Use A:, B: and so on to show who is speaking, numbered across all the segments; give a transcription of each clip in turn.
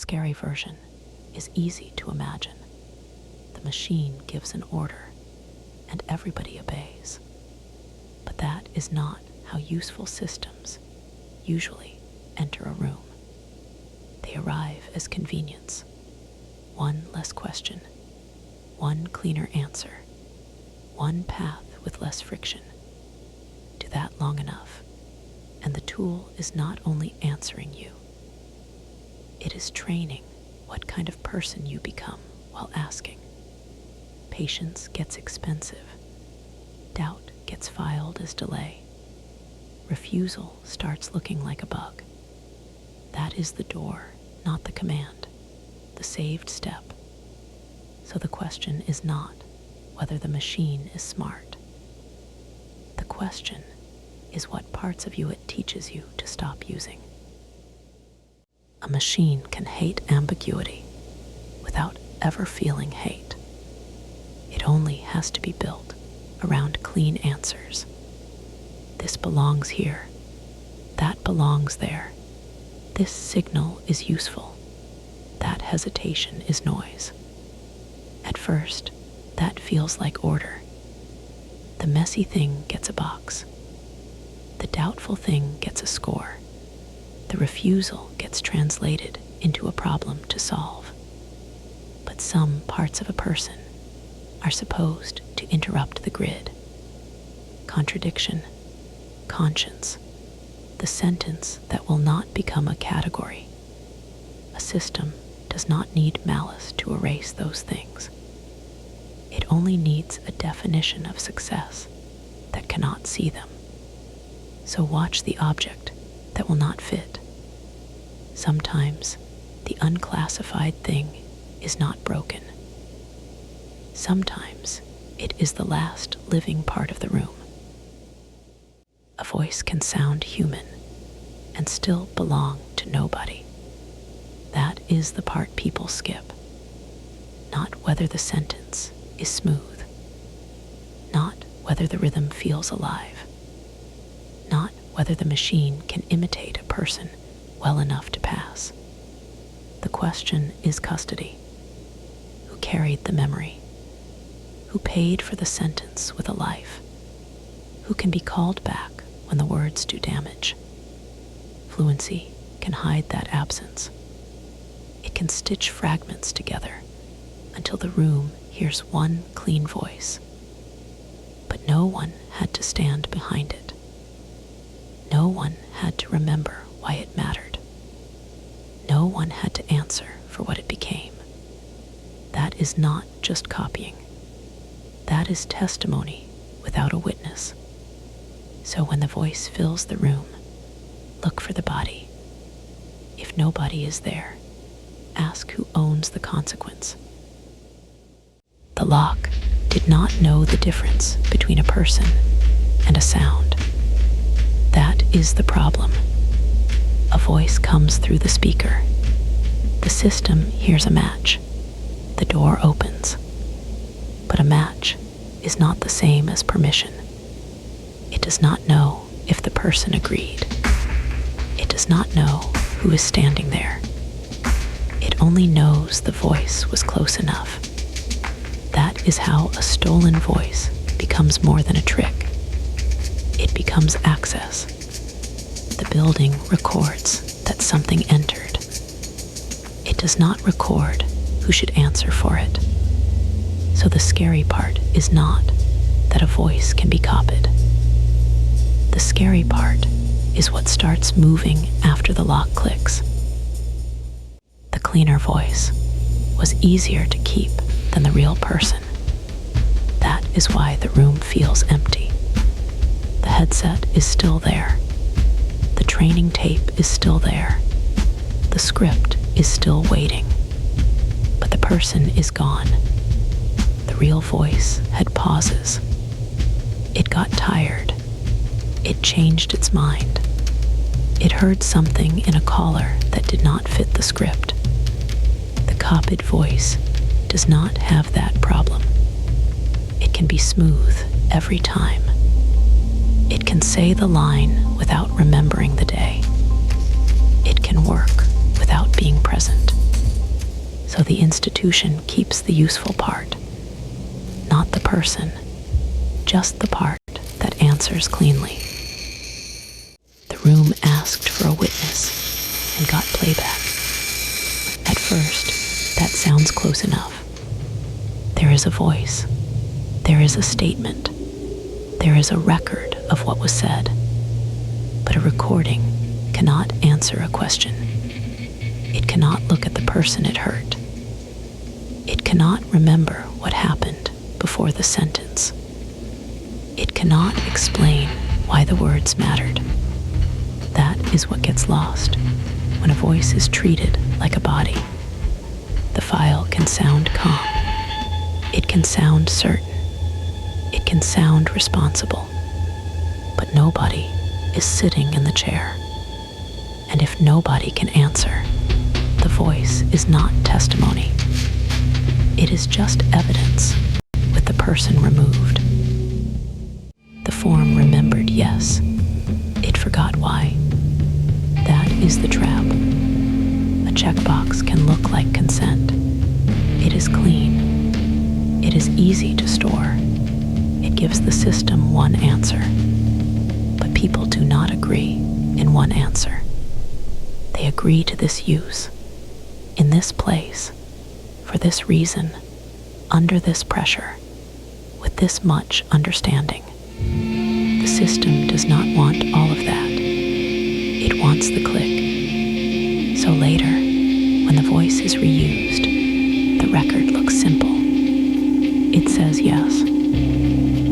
A: scary version is easy to imagine. The machine gives an order, and everybody obeys. But that is not how useful systems usually enter a room. They arrive as convenience. One less question, one cleaner answer, one path with less friction. Do that long enough, and the tool is not only answering you, it is training what kind of person you become while asking. Patience gets expensive. Doubt gets filed as delay. Refusal starts looking like a bug. That is the door, not the command, the saved step. So the question is not whether the machine is smart. The question is what parts of you it teaches you to stop using. A machine can hate ambiguity without ever feeling hate. It only has to be built around clean answers. This belongs here. That belongs there. This signal is useful. That hesitation is noise. At first, that feels like order. The messy thing gets a box. The doubtful thing gets a score. The refusal gets translated into a problem to solve. But some parts of a person are supposed to interrupt the grid. Contradiction, conscience, the sentence that will not become a category. A system does not need malice to erase those things. It only needs a definition of success that cannot see them. So watch the object that will not fit. Sometimes the unclassified thing is not broken. Sometimes it is the last living part of the room. A voice can sound human and still belong to nobody. That is the part people skip. Not whether the sentence is smooth. Not whether the rhythm feels alive. Not whether the machine can imitate a person well enough to pass. The question is custody. Who carried the memory? Who paid for the sentence with a life? Who can be called back when the words do damage? Fluency can hide that absence. It can stitch fragments together until the room hears one clean voice. But no one had to stand behind it. No one had to remember why it mattered. No one had to answer for what it became. That is not just copying. That is testimony without a witness. So when the voice fills the room, look for the body. If nobody is there, ask who owns the consequence. The lock did not know the difference between a person and a sound. That is the problem. A voice comes through the speaker. The system hears a match. The door opens. But a match is not the same as permission. It does not know if the person agreed. It does not know who is standing there. It only knows the voice was close enough. That is how a stolen voice becomes more than a trick. It becomes access. The building records that something entered. It does not record who should answer for it. So the scary part is not that a voice can be copied. The scary part is what starts moving after the lock clicks. The cleaner voice was easier to keep than the real person. That is why the room feels empty. The headset is still there. The training tape is still there. The script is still waiting. But the person is gone. The real voice had pauses. It got tired. It changed its mind. It heard something in a caller that did not fit the script. The copied voice does not have that problem. It can be smooth every time. It can say the line without remembering the day. It can work without being present. So the institution keeps the useful part, not the person, just the part that answers cleanly. The room asked for a witness and got playback. At first, that sounds close enough. There is a voice, there is a statement, there is a record of what was said, but a recording cannot answer a question. It cannot look at the person it hurt. It cannot remember what happened before the sentence. It cannot explain why the words mattered. That is what gets lost when a voice is treated like a body. The file can sound calm. It can sound certain. It can sound responsible. But nobody is sitting in the chair. And if nobody can answer, the voice is not testimony. It is just evidence with the person removed. The form remembered yes. It forgot why. That is the trap. A checkbox can look like consent. It is clean. It is easy to store. It gives the system one answer. But people do not agree in one answer. They agree to this use, in this place, for this reason, under this pressure, with this much understanding. The system does not want all of that. It wants the click. So later, when the voice is reused, the record looks simple. It says yes,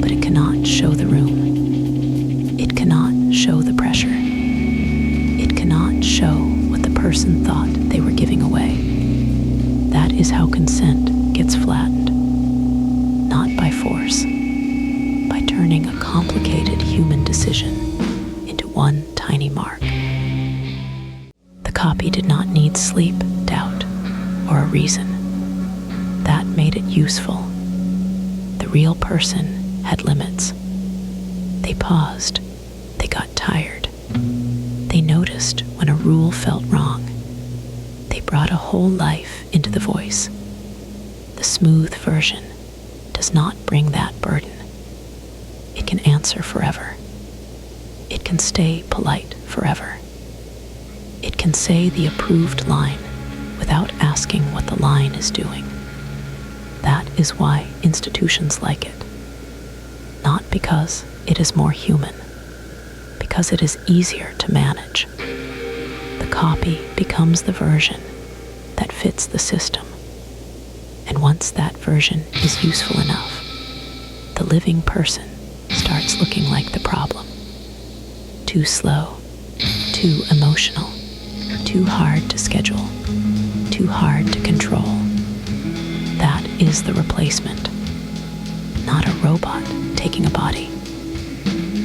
A: but it cannot show the room. It cannot show the pressure. It cannot show what the person thought they were giving away. That is how consent gets flattened. Not by force, by turning a complicated human decision into one tiny mark. The copy did not need sleep, doubt, or a reason. That made it useful. The real person had limits. They paused. They got tired. They noticed when a rule felt wrong. They brought a whole life into the voice. The smooth version does not bring that burden. It can answer forever. It can stay polite forever. It can say the approved line without asking what the line is doing. That is why institutions like it. Not because it is more human, because it is easier to manage. The copy becomes the version that fits the system. And once that version is useful enough, the living person starts looking like the problem. Too slow, too emotional, too hard to schedule, too hard to control. That is the replacement. Not a robot taking a body.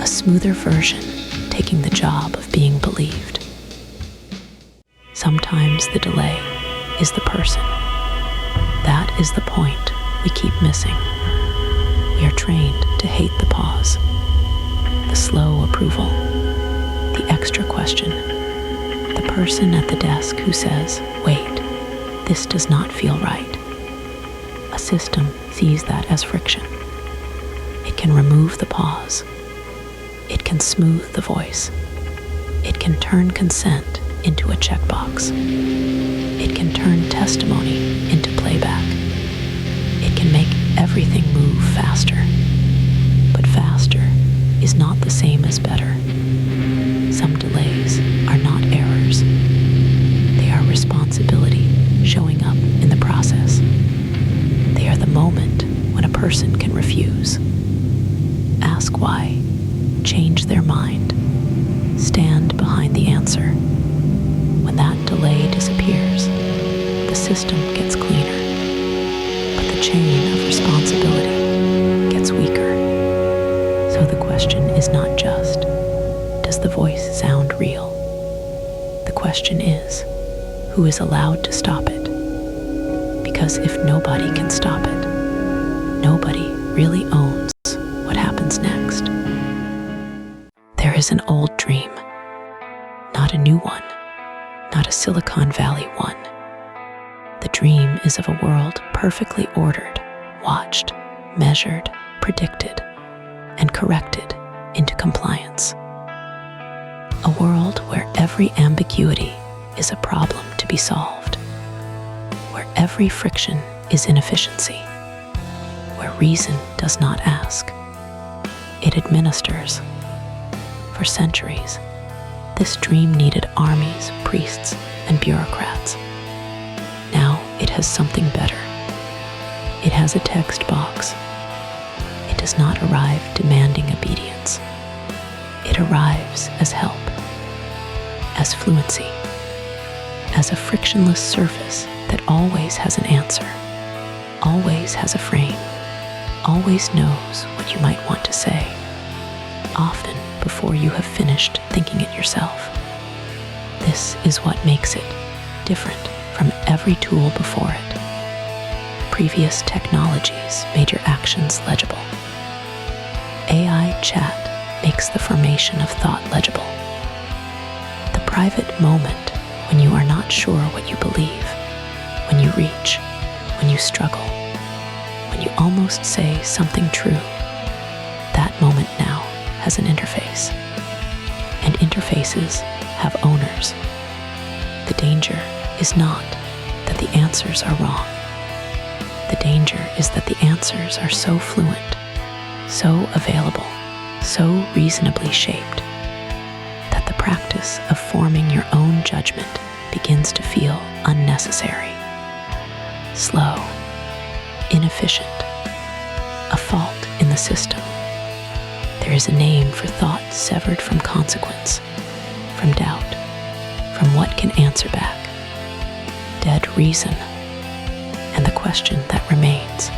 A: A smoother version taking the job of being believed. Sometimes the delay is the person. That is the point we keep missing. We are trained to hate the pause, the slow approval, the extra question, the person at the desk who says, "Wait, this does not feel right." A system sees that as friction. It can remove the pause. It can smooth the voice. It can turn consent into a checkbox. It can turn testimony into playback. It can make everything move faster. But faster is not the same as better. Some delays are not errors. They are responsibility showing up in the process. They are the moment when a person can refuse. Ask why. Change their mind. Stand behind the answer. When that delay disappears, the system gets cleaner, but the chain of responsibility gets weaker. So the question is not just, does the voice sound real? The question is, who is allowed to stop it? Because if nobody can stop it, nobody really owns what happens next. There is an old dream, not a new one, not a Silicon Valley one. The dream dream is of a world perfectly ordered, watched, measured, predicted, and corrected into compliance. A world where every ambiguity is a problem to be solved, where every friction is inefficiency, where reason does not ask, it administers. For centuries, this dream needed armies, priests, and bureaucrats. Now it has something better. It has a text box. It does not arrive demanding obedience. It arrives as help, as fluency, as a frictionless surface that always has an answer, always has a frame, always knows what you might want to say, often before you have finished thinking it yourself. This is what makes it different from every tool before it. Previous technologies made your actions legible. AI chat makes the formation of thought legible. The private moment when you are not sure what you believe, when you reach, when you struggle, when you almost say something true, that moment now has an interface. And interfaces have owners. The danger is not that the answers are wrong. The danger is that the answers are so fluent, so available, so reasonably shaped, that the practice of forming your own judgment begins to feel unnecessary, slow, inefficient, a fault in the system. There is a name for thought severed from consequence, from doubt, from what can answer back. Dead reason. And the question that remains,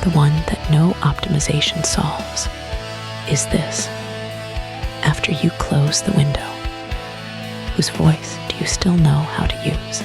A: the one that no optimization solves, is this: after you close the window, whose voice do you still know how to use?